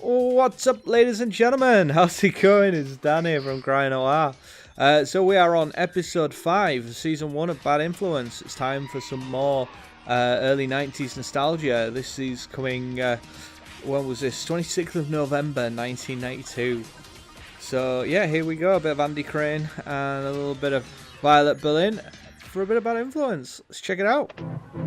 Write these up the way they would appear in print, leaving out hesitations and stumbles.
What's up, ladies and gentlemen? How's it going? It's Dan here from Cryonoir. So we are on episode 5, season 1 of Bad Influence. It's time for some more early 90s nostalgia. This is coming, when was this? 26th of November 1992. So yeah, here we go. A bit of Andy Crane and a little bit of Violet Berlin for a bit of Bad Influence. Let's check it out.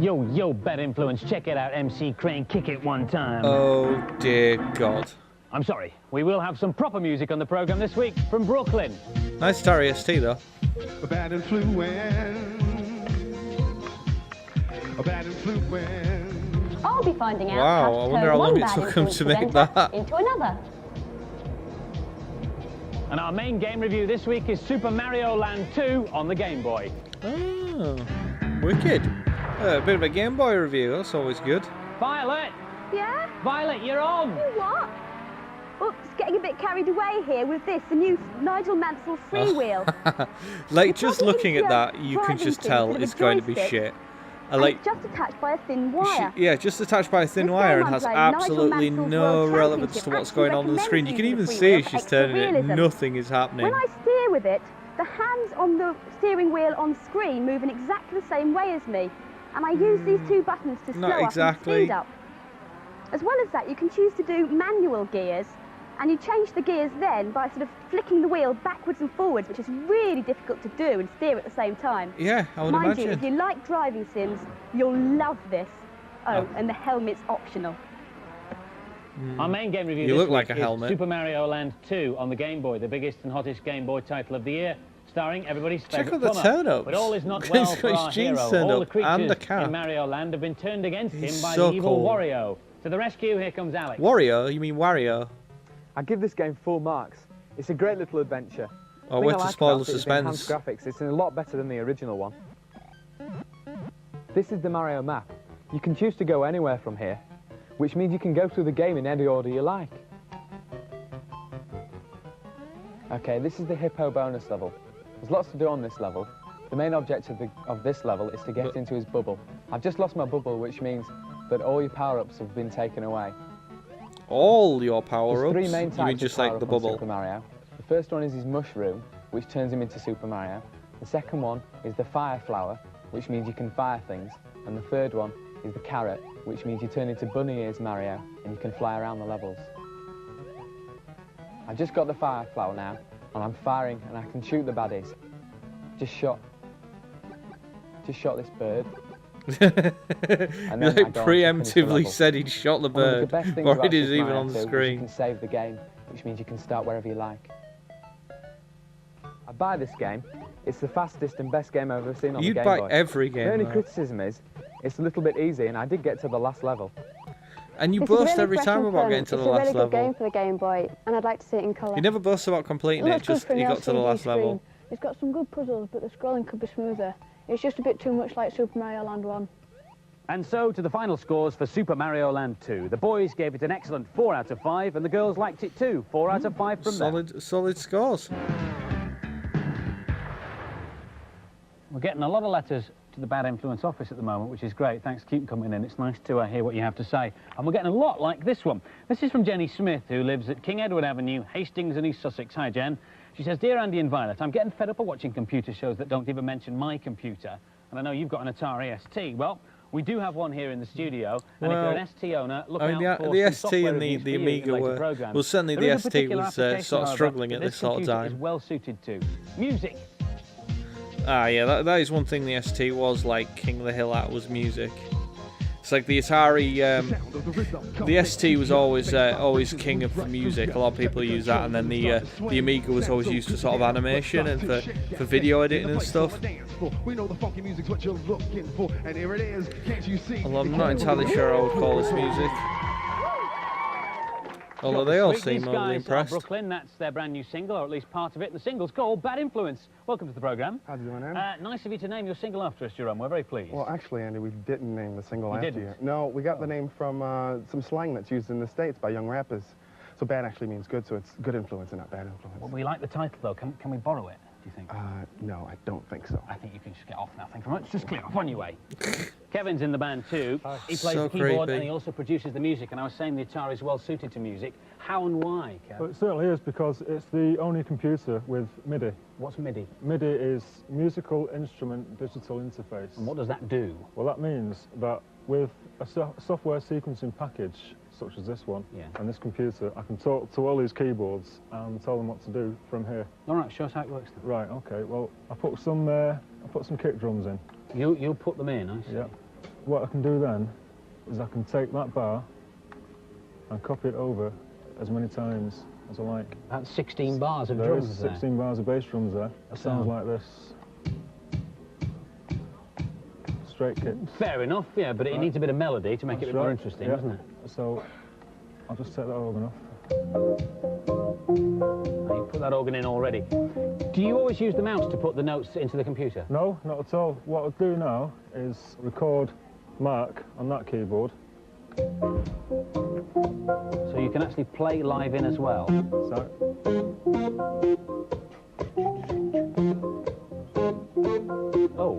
Yo, Bad Influence, check it out, MC Crane, kick it one time. Oh dear God. I'm sorry, we will have some proper music on the programme this week from Brooklyn. Nice Atari ST though. A bad influence. A bad influence. I'll be finding out Wow, how I to wonder turn how long one it bad took 'em to influence make presenter that. into another. And our main game review this week is Super Mario Land 2 on the Game Boy. Oh, wicked. A bit of a Game Boy review, that's always good. Violet! Yeah? Violet, you're on! You what? Oops, getting a bit carried away here with this, the new Nigel Mansell freewheel. Like, It's just not looking at easier that, you can driving just things tell with a it's going to be joystick, shit. And Like, it's just attached by a thin wire. yeah, just attached by a thin This wire game and I'm has playing, Nigel absolutely Mansell's no World relevance to Championship, what's actually going on the recommends screen. You can using even the see freewheel for she's extra turning it, realism. nothing is happening. When I steer with it, the hands on the steering wheel on screen move in exactly the same way as me. And I use these two buttons to slow Not up exactly. and speed up. As well as that, you can choose to do manual gears, and you change the gears then by sort of flicking the wheel backwards and forwards, which is really difficult to do and steer at the same time. Yeah, I would Mind you, imagine. if you like driving sims, you'll love this. Oh, Oh. and the helmet's optional. Our main game review You this look week like a is helmet. Super Mario Land 2 on the Game Boy, the biggest and hottest Game Boy title of the year, starring everybody's Check favourite out the plumber. turn-ups. But all is not He's well got for his our jeans hero. turned All the up and creatures a cap. in Mario Land have been turned against He's him by so the evil cool. Wario. To the rescue, here comes Alex. Wario? You mean Wario? I give this game 4 marks. It's a great little adventure. Oh, The way thing I to like spoil about the it is the enhanced suspense. graphics. It's a lot better than the original one. This is the Mario map. You can choose to go anywhere from here, which means you can go through the game in any order you like. Okay, this is the Hippo bonus level. There's lots to do on this level. The main objective of this level is to get into his bubble. I've just lost my bubble, which means that all your power-ups have been taken away. All your There's power-ups? 3 main You types mean of just like the power-up on bubble? Super Mario. The first one is his mushroom, which turns him into Super Mario. The second one is the fire flower, which means you can fire things. And the third one is the carrot, which means you turn into Bunny Ears Mario and you can fly around the levels. I've just got the fire flower now, and I'm firing and I can shoot the baddies. Just shot this bird. He then I like go on to finish the preemptively level. said he'd shot the One of the bird best things before about it is Super even Mario on the 2 is you screen. can save the game, which means you can start wherever you like. I buy this game. It's the fastest and best game I've ever seen on You'd the Game buy Boy. every The game only though. criticism is it's a little bit easy, and I did get to the last level. And you This is boast really every fresh time and about fun. getting to the It's a last really good game level. for the Game Boy, and I'd like to see it in colour. You never boast about completing it, just you got to the last level. It's got some good puzzles, but the scrolling could be smoother. It's just a bit too much like Super Mario Land 1. And so to the final scores for Super Mario Land 2. The boys gave it an excellent 4 out of 5, and the girls liked it too. 4 out of 5 from them. Solid scores. We're getting a lot of letters to the Bad Influence office at the moment, which is great. Thanks, keep coming in. It's nice to hear what you have to say. And we're getting a lot like this one. This is from Jenny Smith, who lives at King Edward Avenue, Hastings in East Sussex. Hi, Jen. She says, Dear Andy and Violet, I'm getting fed up of watching computer shows that don't even mention my computer. And I know you've got an Atari ST. Well, we do have one here in the studio, and if you're an ST owner, look I mean, out for the some ST software and reviews the for you in Amiga later were... programmes. Well, certainly There the is a ST particular was application, sort of however, struggling that at this sort of computer is time. well suited to. Music. Ah, yeah, that is one thing the ST was like king of the hill at, was music. It's like the Atari, the ST was always king of music. A lot of people use that, and then the Amiga was always used for sort of animation and for video editing and stuff. Although I'm not entirely sure I would call this music. Although they all seem overly impressed. Brooklyn, that's their brand new single, or at least part of it. The single's called Bad Influence. Welcome to the programme. How do you doing, Andy? Nice of you to name your single after us, Jerome. We're very pleased. Well, actually, Andy, we didn't name the single after didn't? you. No, we got the name from some slang that's used in the States by young rappers. So bad actually means good, so it's good influence and not bad influence. Well, we like the title, though. Can we borrow it? do you think? No, I don't think so. I think you can just get off now. Thank you very much. Just clear off on your way. Kevin's in the band too. He plays So the keyboard creepy. and he also produces the music. And I was saying the Atari's well suited to music. How and why, Kev? Well, it certainly is, because it's the only computer with MIDI. What's MIDI? MIDI is Musical Instrument Digital Interface. And what does that do? Well, that means that with a software sequencing package, such as this one, Yeah. and this computer, I can talk to all these keyboards and tell them what to do from here. All right, show us how it works then. Right, okay, well, I put some kick drums in. You'll put them in, I see. Yeah. What I can do then is I can take that bar and copy it over as many times as I like. About 16 bars of There drums is there. 16 bars of bass drums there. It sounds like this. Straight kick. Fair enough, yeah, but it needs a bit of melody to make it a bit more interesting, yeah. doesn't it? So I'll just take that organ off. Oh, you put that organ in already. Do you always use the mouse to put the notes into the computer? No, not at all. What I'll do now is record Mark on that keyboard. So you can actually play live in as well. So, Oh,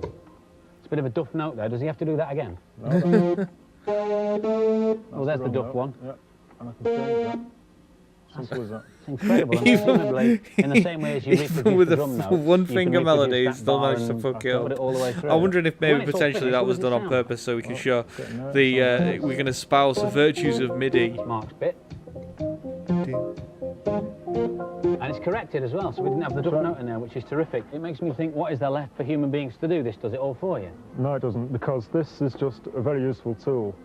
it's a bit of a duff note there. Does he have to do that again? no, Oh, there's the wrong duff note. one. Yeah, and I can change that. Simple as that. It's incredible. And presumably, in the same way as you reproduce Even with the a drum note, one you can finger reproduce melody, that it still bar managed to and fuck it put up. all the way through. I'm wondering if When maybe it's all potentially finished, that what was does it done on sound? purpose so we can show getting there. the we can espouse the virtues of MIDI. Mark's bit. And it's corrected as well, so we didn't have the duff note in there, which is terrific. It makes me think, what is there left for human beings to do? This does it all for you. No, it doesn't, because this is just a very useful tool.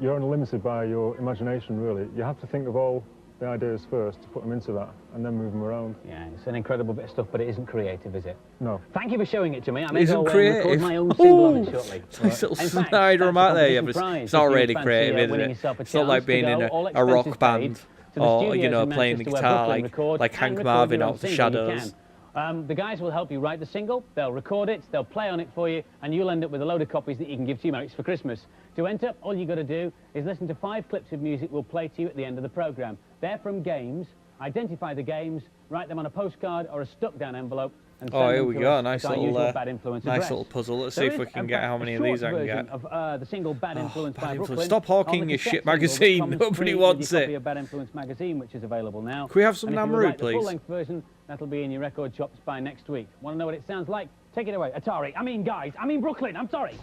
You're only limited by your imagination, really. You have to think of all the ideas first to put them into that, and then move them around. Yeah, it's an incredible bit of stuff, but it isn't creative, is it? No. Thank you for showing it to me. I may Isn't go away and record creative. my own single on it Ooh, shortly. nice little In fact, snide that's remark the there. Yeah, competition but prize. it's not If you really fancy, creative, is winning it? yourself a It's not like chance to being in go, a all rock expenses paid, band to the or, studios you know, in playing the Manchester where guitar Brooklyn like record Hank and record Marvin your own out the single, you Shadows. can. The guys will help you write the single, they'll record it, they'll play on it for you, and you'll end up with a load of copies that you can give to your mates for Christmas. To enter, all you've got to do is listen to 5 clips of music we'll play to you at the end of the programme. They're from games. Identify the games, write them on a postcard or a stuck-down envelope, and send Oh, here them we to go. us Nice at our little, usual Bad Influence nice address. little puzzle. Let's see There if we is, can in get fact, how a many of these I short can get. version of the single Bad Influence by Bad Influence. Brooklyn. Stop hawking on the your cassette shit single, which magazine. comes Nobody free with wants your copy it. of Bad Influence magazine, which is available now. Can we have some And if you Namaru, write the please? full-length version, that'll be in your record shops by next week. Want to know what it sounds like? Take it away. Atari. I mean, guys. I mean, Brooklyn. I'm sorry.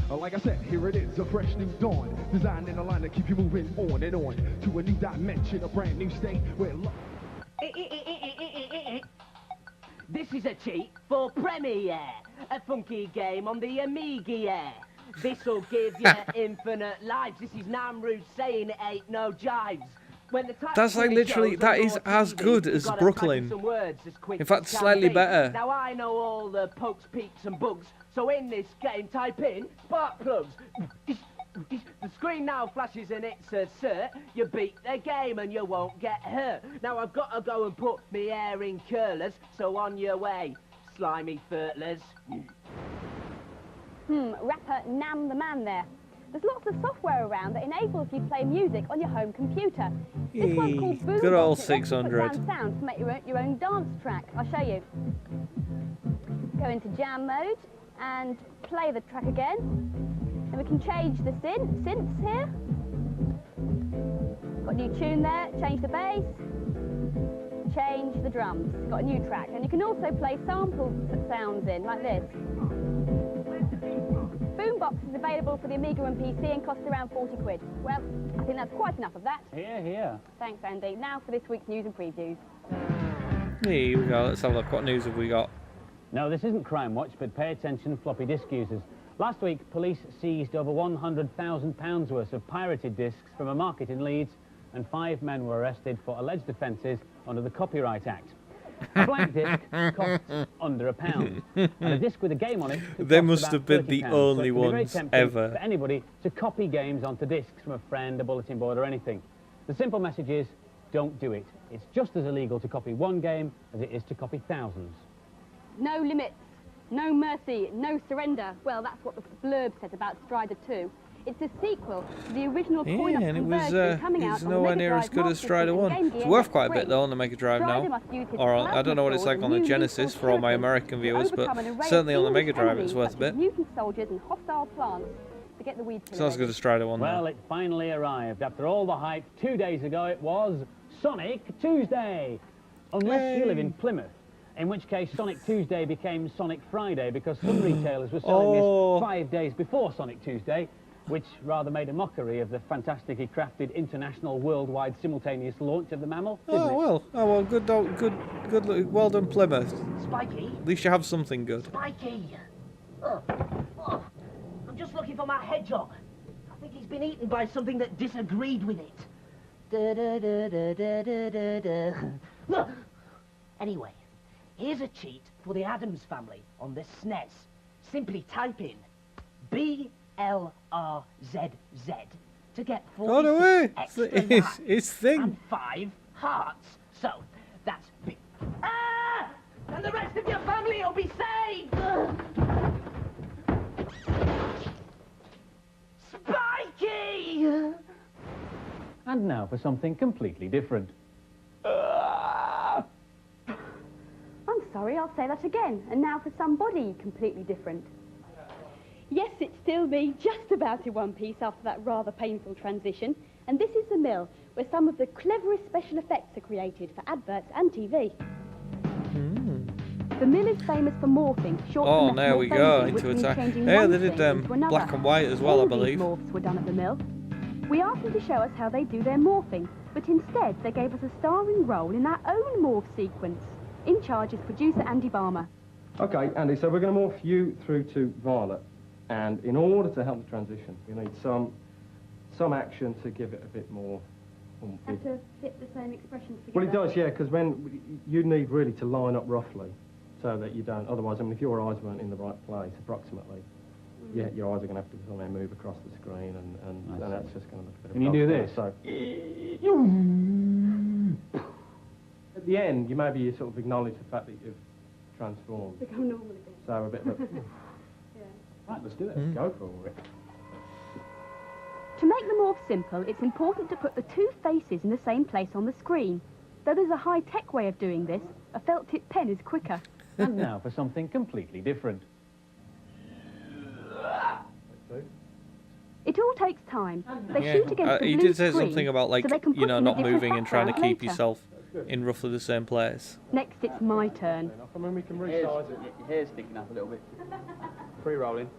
Like I said, here it is, a fresh new dawn, designed in a line to keep you moving on and on to a new dimension, a brand new state where love. This is a cheat for Premiere, a funky game on the Amiga. This'll give you infinite lives. This is Namru saying it ain't no jives. When the That's like literally, that is as good as Brooklyn. In fact, slightly better. Now I know all the pokes, peaks and bugs, so in this game type in spark plugs. The screen now flashes and it's a cert. You beat the game and you won't get hurt. Now I've got to go and put me hair in curlers, so on your way, slimy furtlers. Rapper Nam the Man there. There's lots of software around that enables you to play music on your home computer. This one's called Boombox. Good old It lets you put 600. down sounds to make your own dance track. I'll show you. Go into jam mode and play the track again. And we can change the synths here. Got a new tune there, change the bass, change the drums. Got a new track. And you can also play sample sounds in, like this. Boombox is available for the Amiga and PC and costs around 40 quid. Well, I think that's quite enough of that. Here, here. Thanks, Andy. Now for this week's news and previews. Here we go. Let's have a look. What news have we got? No, this isn't Crime Watch, but pay attention, floppy disk users. Last week, police seized over £100,000 worth of pirated discs from a market in Leeds, and 5 men were arrested for alleged offences under the Copyright Act. A blank disc costs under £1, and a disc with a game on it could They cost must about have been the £30, only so it can be very ones tempting ever. for anybody to copy games onto discs from a friend, a bulletin board or anything. The simple message is, don't do it. It's just as illegal to copy one game as it is to copy thousands. No limits, no mercy, no surrender. Well, that's what the blurb says about Strider 2. It's a sequel to the original Yeah, coin-op and it was conversion coming out it's on the nowhere Mega near as Drive good as Master Strider System 1. and Game It's Gear worth next quite a bit spring. though on the Mega Drive Strider now. must use his Or I plasma don't know what it's sword like on and the new Genesis lethal for all my shurikens American to viewers, but overcome an array of certainly on the Mega dangerous Drive enemies it's worth a such as bit. mutant soldiers and hostile plants to get the weed It's not as killer good as Strider 1 Well, though. it finally arrived. After all the hype, 2 days ago it was Sonic Tuesday. Unless you live in Plymouth, in which case Sonic Tuesday became Sonic Friday because some retailers were selling this 5 days before Sonic Tuesday, which rather made a mockery of the fantastically crafted international worldwide simultaneous launch of the mammal, didn't it? Well, good, well done, Plymouth. Spiky? At least you have something good. Spiky! Oh, I'm just looking for my hedgehog. I think he's been eaten by something that disagreed with it. Da, da, da, da, da, da, da, da. Anyway, here's a cheat for the Addams family on the SNES. Simply type in BLRZZ to get 46 extra lives It's thing. and 5 hearts. So, that's big. Ah! And the rest of your family will be saved! Spiky! And now for something completely different. I'm sorry, I'll say that again. And now for somebody completely different. Yes, it's still me, just about in one piece after that rather painful transition. And this is the mill, where some of the cleverest special effects are created for adverts and TV. The mill is famous for morphing, short for There we go, into which means attack. changing Yeah, one they did thing into another. black and white as well, All I believe. these morphs were done at the mill. We asked them to show us how they do their morphing, but instead they gave us a starring role in our own morph sequence. In charge is producer Andy Barmer. Okay, Andy, so we're going to morph you through to Violet. And in order to help the transition, you need some action to give it a bit more oomph. Have to fit the same expressions together. Well, it does, yeah, because when you need really to line up roughly so that you don't, otherwise, I mean, if your eyes weren't in the right place, approximately, yeah, your eyes are going to have to somehow move across the screen, and that's just going to look a bit Can you do this? So, at the end, you maybe sort of acknowledge the fact that you've transformed. Become normal again. So a bit of a... Right, let's do it. Go for it. To make the morph simple, it's important to put the two faces in the same place on the screen. Though there's a high-tech way of doing this, a felt-tip pen is quicker. And now for something completely different. It all takes time. They shoot against the he blue did say screen, something about, like, so they can you put know, in a not different moving and trying to background keep later. yourself in roughly the same place. Next, it's my turn. I mean, we can resize it. Your hair's sticking up a little bit. Pre-rolling.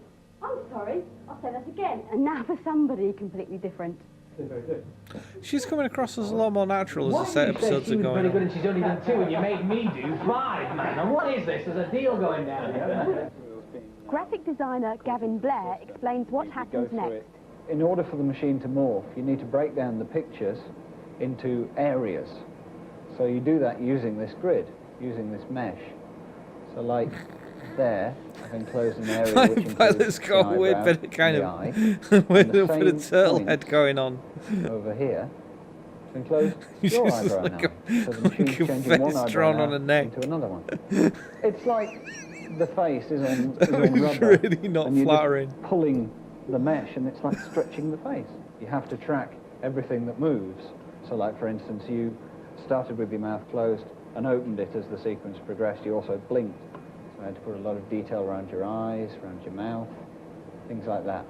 I'm sorry, I'll say that again. And now for somebody completely different. She's coming across as a lot more natural as the set episodes are going on. and she's only done 2 and you made me do 5, man. And what is this? There's a deal going down here. Graphic designer Gavin Blair explains what happens next. In order for the machine to morph, you need to break down the pictures into areas. So you do that using this grid, using this mesh. So like there, I've enclosed an area which includes Violet's got the a weird eyebrow, bit of kind the of eye, with and the a bit of same turtle point head going on. over here. I've enclosed It's your just eyebrow like now. So the machine's like a changing one face eyebrow drawn now on a neck. into another one. It's like the face is on It's rubber. really not and you're flattering. just pulling the mesh, and it's like stretching the face. You have to track everything that moves. So like, for instance, you started with your mouth closed and opened it as the sequence progressed. You also blinked. So I had to put a lot of detail around your eyes, around your mouth, things like that.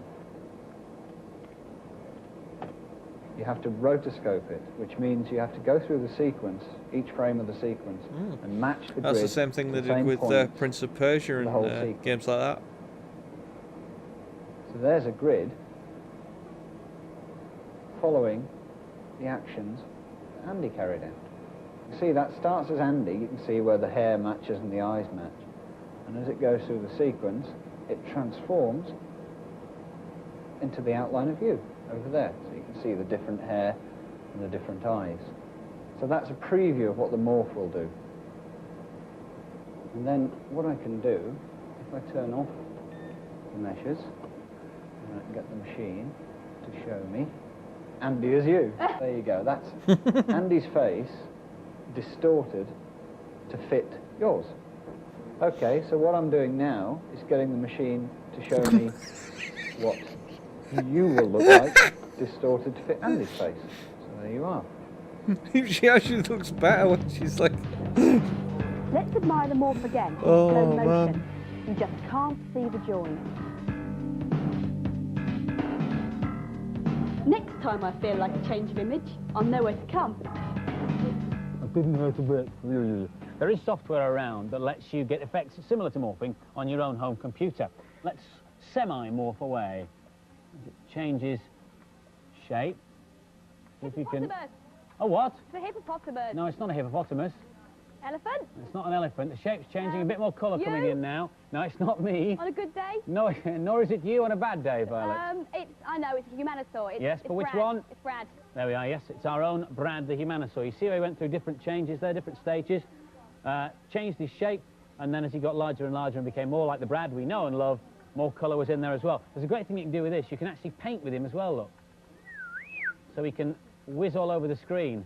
You have to rotoscope it, which means you have to go through the sequence, each frame of the sequence, and match the grid. That's the same thing to they the did same with points. Prince of Persia the whole and sequence. games like that. So there's a grid following the actions that Andy carried out. You see, that starts as Andy. You can see where the hair matches and the eyes match. And as it goes through the sequence, it transforms into the outline of you over there. So you can see the different hair and the different eyes. So that's a preview of what the morph will do. And then what I can do, if I turn off the meshes, and I can get the machine to show me Andy as you. There you go. That's Andy's face distorted to fit yours. Okay, so what I'm doing now is getting the machine to show me what you will look like distorted to fit Andy's face. So there you are. She actually looks better when she's like... Let's admire the morph again. Oh, Slow motion. man. You just can't see the join. Next time I feel like a change of image, I'll know where to come. I didn't know to work. There is software around that lets you get effects similar to morphing on your own home computer. Let's semi-morph away. It changes shape. If you can... Oh, what? It's a hippopotamus. No, it's not a hippopotamus. Elephant? It's not an elephant. The shape's changing, a bit more colour coming in now. No, it's not me. On a good day? No, nor is it you on a bad day, Violet. I know, it's a humanosaur. Yes, it's but which Brad. one? It's Brad. There we are, yes, it's our own Brad the Humanosaur. You see how he went through different changes there, different stages, changed his shape, and then as he got larger and larger and became more like the Brad we know and love, more colour was in there as well. There's a great thing you can do with this. You can actually paint with him as well, look. So he can whiz all over the screen.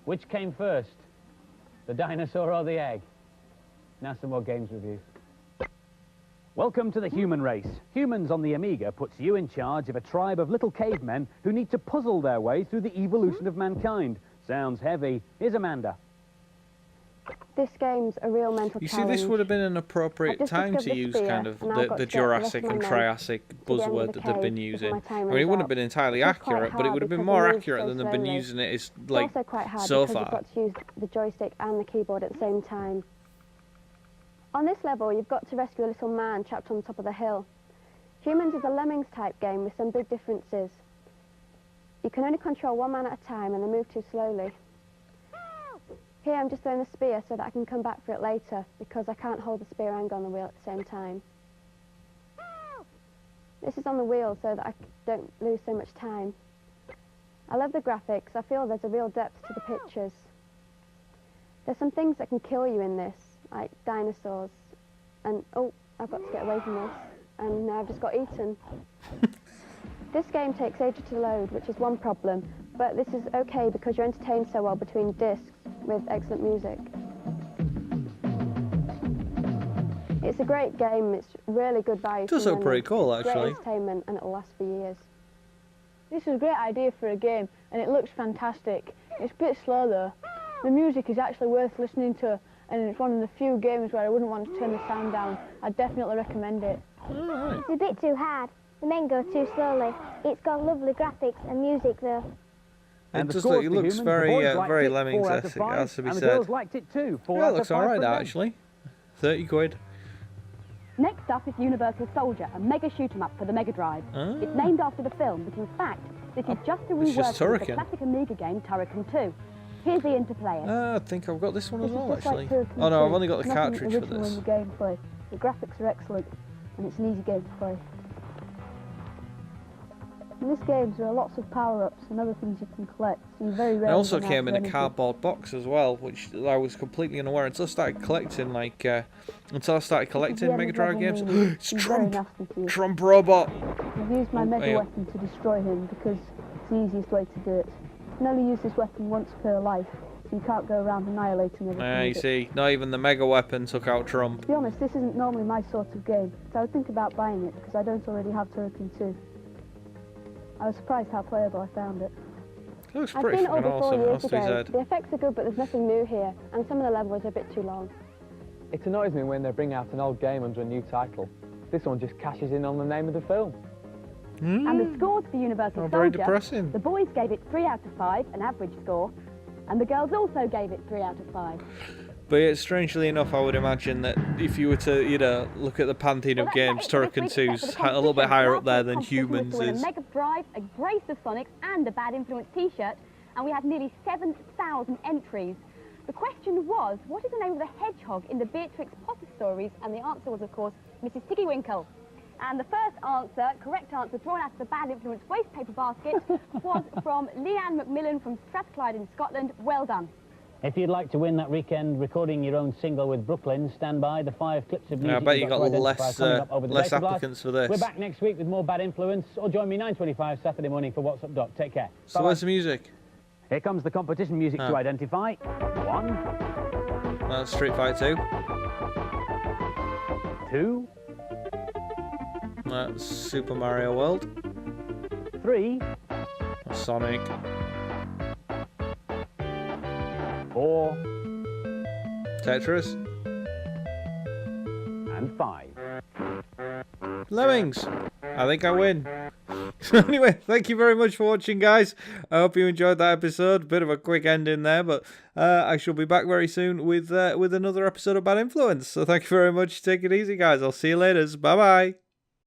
Which came first, the dinosaur or the egg? Now some more games reviews. Welcome to the human race. Humans on the Amiga puts you in charge of a tribe of little cavemen who need to puzzle their way through the evolution of mankind. Sounds heavy. Here's Amanda. This game's a real mental You see, challenge. this would have been an I've appropriate just time to discovered use spear, kind of and I've got the to get the rest Jurassic of my and men Triassic to the end of buzzword the that they've been cave before using. my I time mean, it runs wouldn't have out. been entirely It's quite accurate, but it hard would have been because more it moves accurate so than they've been slowly. using it It's like also quite hard so because you've far. got to use the joystick and the keyboard at the same time. On this level, you've got to rescue a little man trapped on top of the hill. Humans is a Lemmings type game with some big differences. You can only control one man at a time and they move too slowly. Here I'm just throwing the spear so that I can come back for it later because I can't hold the spear and on the wheel at the same time. This is on the wheel so that I don't lose so much time. I love the graphics. I feel there's a real depth to the pictures. There's some things that can kill you in this, like dinosaurs. And, oh, I've got to get away from this. And now I've just got eaten. This game takes ages to load, which is one problem, but this is okay because you're entertained so well between discs with excellent music. It's a great game. It's really good value. It does look pretty cool, actually. Great entertainment, and it'll last for years. This is a great idea for a game, and it looks fantastic. It's a bit slow though. The music is actually worth listening to, and it's one of the few games where I wouldn't want to turn the sound down. I'd definitely recommend it. It's a bit too hard. The men go too slowly. It's got lovely graphics and music though. It just look, it looks very, very Lemmings-esque, it has to be said. Girls liked it too. Yeah, it looks alright actually. 30 quid. Next up is Universal Soldier, a mega shoot-'em-up for the Mega Drive. Ah. It's named after the film, but in fact, this is just a it's just reworking of the Turrican. classic Amiga game Turrican 2. Here's the interplayer. I think I've got this one as This is well, just like actually. Turrican Oh no, I've 2. only got the Nothing cartridge for original this. in the gameplay. The graphics are excellent, and it's an easy game to play. In this game, there are lots of power-ups and other things you can collect, so you very It rarely also run out came of in a anything. cardboard box as well, which I was completely unaware until I started collecting, like, until I started collecting end Mega of Drive level games. meaning It's he's very Trump! nasty to you. Trump robot! I've used my Oh, mega yeah. weapon to destroy him because it's the easiest way to do it. You can only use this weapon once per life, so you can't go around annihilating everything. You with it. see, not even the Mega Weapon took out Trump. To be honest, this isn't normally my sort of game, so I would think about buying it because I don't already have Turrican 2. I was surprised how playable I found it. It looks I've pretty seen it all fucking before awesome, years has to be ago. said. The effects are good, but there's nothing new here, and some of the levels are a bit too long. It annoys me when they bring out an old game under a new title. This one just cashes in on the name of the film. And the scores for Universal Oh, very Soldier, depressing. the boys gave it 3 out of 5, an average score, and the girls also gave it 3 out of 5. But yeah, strangely enough, I would imagine that if you were to, you know, look at the pantheon of games, Turrican 2's a little bit higher up there than Humans A is. Mega Drive, a brace of Sonics, and a Bad Influence t-shirt, and we had nearly 7,000 entries. The question was, what is the name of the hedgehog in the Beatrix Potter stories? And the answer was, of course, Mrs. Tiggywinkle. And the first answer, correct answer, drawn out of the Bad Influence waste paper basket, was from Leanne Macmillan from Strathclyde in Scotland. Well done. If you'd like to win that weekend recording your own single with Brooklyn, stand by. The 5 clips of music Yeah, I bet you you've got to identify less, coming up over the less data blast. applicants for this. We're back next week with more Bad Influence, or join me 9:25 Saturday morning for What's Up Doc. Take care. So Bye-bye. where's the music? Here comes the competition music to identify. 1, That's Street Fighter 2. 2, That's Super Mario World. 3, Sonic. 4, Tetris. and 5. Lemmings. I think I win. Anyway, thank you very much for watching, guys. I hope you enjoyed that episode. Bit of a quick ending there, but I shall be back very soon with another episode of Bad Influence. So thank you very much. Take it easy, guys. I'll see you later. Bye-bye.